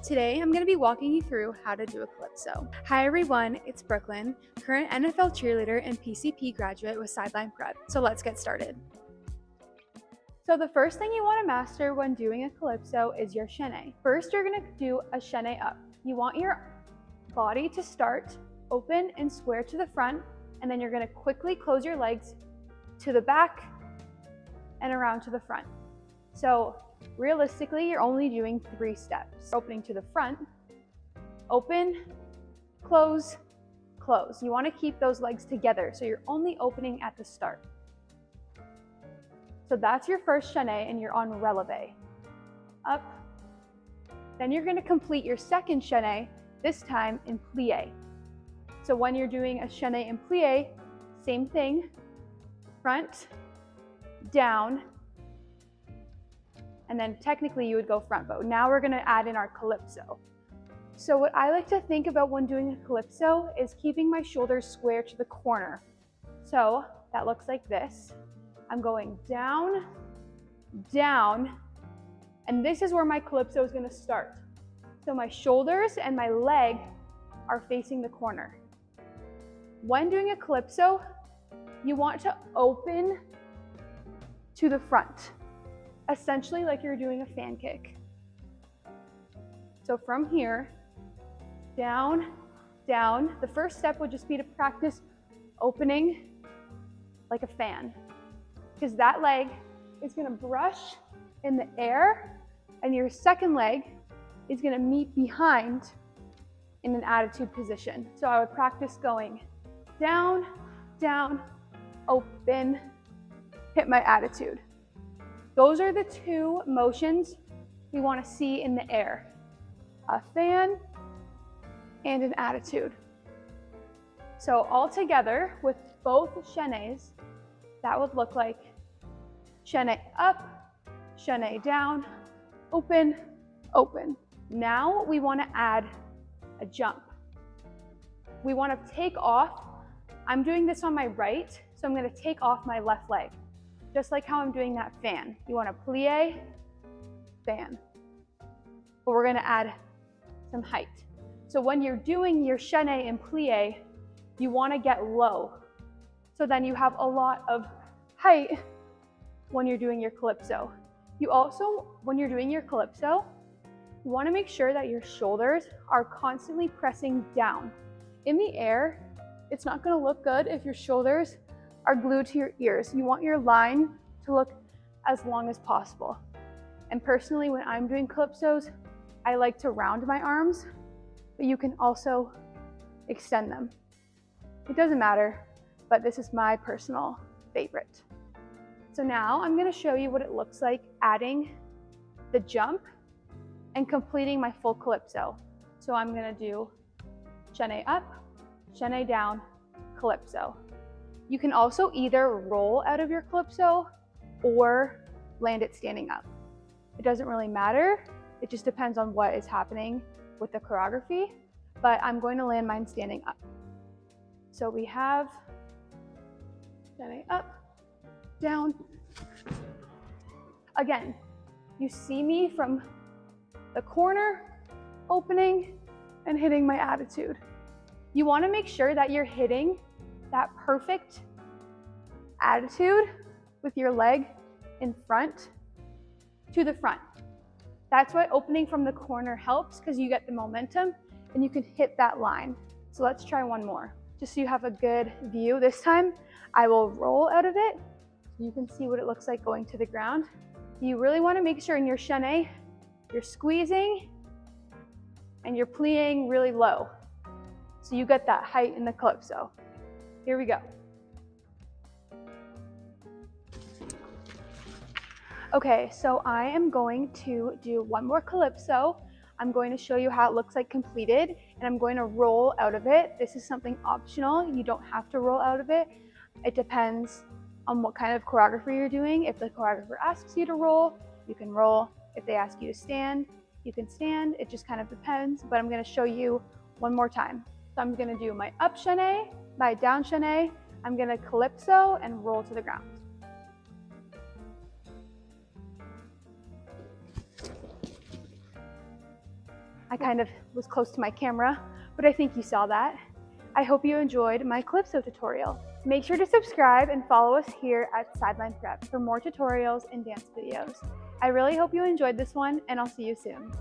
Today I'm going to be walking you through how to do a Calypso. Hi everyone, it's Brooklyn, current NFL cheerleader and PCP graduate with Sideline Prep. So let's get started. So the first thing you want to master when doing a Calypso is your chaîné. First, you're going to do a chaîné up. You want your body to start open and square to the front, and then you're going to quickly close your legs to the back and around to the front. So realistically, you're only doing 3 steps. Opening to the front, open, close, close. You want to keep those legs together, so you're only opening at the start. So that's your first chaîné, and you're on releve. Up. Then you're going to complete your second chaîné, this time in plie. So when you're doing a chaîné in plie, same thing, front, down, and then technically you would go front, but now we're gonna add in our Calypso. So what I like to think about when doing a Calypso is keeping my shoulders square to the corner. So that looks like this. I'm going down, down, and this is where my Calypso is gonna start. So my shoulders and my leg are facing the corner. When doing a Calypso, you want to open to the front, essentially like you're doing a fan kick. So from here, down, down. The first step would just be to practice opening like a fan, because that leg is gonna brush in the air, and your second leg is gonna meet behind in an attitude position. So I would practice going down, down, open, hit my attitude. Those are the 2 motions we want to see in the air: a fan and an attitude. So all together with both chaînés, that would look like chaîné up, chaîné down, open, open. Now we want to add a jump. We want to take off. I'm doing this on my right, so I'm going to take off my left leg, just like how I'm doing that fan. You want to plie, fan. But we're going to add some height. So when you're doing your chaîné and plie, you want to get low. So then you have a lot of height when you're doing your Calypso. You also, when you're doing your Calypso, you want to make sure that your shoulders are constantly pressing down. In the air, it's not going to look good if your shoulders are glued to your ears. You want your line to look as long as possible. And personally, when I'm doing Calypsos, I like to round my arms, but you can also extend them. It doesn't matter, but this is my personal favorite. So now I'm going to show you what it looks like adding the jump and completing my full Calypso. So I'm going to do chaîné up, chaîné down, Calypso. You can also either roll out of your Calypso or land it standing up. It doesn't really matter. It just depends on what is happening with the choreography, but I'm going to land mine standing up. So we have chaîné up, down. Again, you see me from the corner, opening and hitting my attitude. You want to make sure that you're hitting that perfect attitude with your leg in front to the front. That's why opening from the corner helps, because you get the momentum and you can hit that line. So let's try one more, just so you have a good view. This time I will roll out of it so you can see what it looks like going to the ground. You really want to make sure in your chaîné you're squeezing and you're plieing really low, so you get that height in the Calypso. Here we go. Okay, so I am going to do one more Calypso. I'm going to show you how it looks like completed, and I'm going to roll out of it. This is something optional. You don't have to roll out of it. It depends on what kind of choreography you're doing. If the choreographer asks you to roll, you can roll. If they ask you to stand, you can stand. It just kind of depends, but I'm going to show you one more time. So I'm going to do my up chaîné, my down chaîné. I'm going to Calypso and roll to the ground. I kind of was close to my camera, but I think you saw that. I hope you enjoyed my Calypso tutorial. Make sure to subscribe and follow us here at Sideline Prep for more tutorials and dance videos. I really hope you enjoyed this one, and I'll see you soon.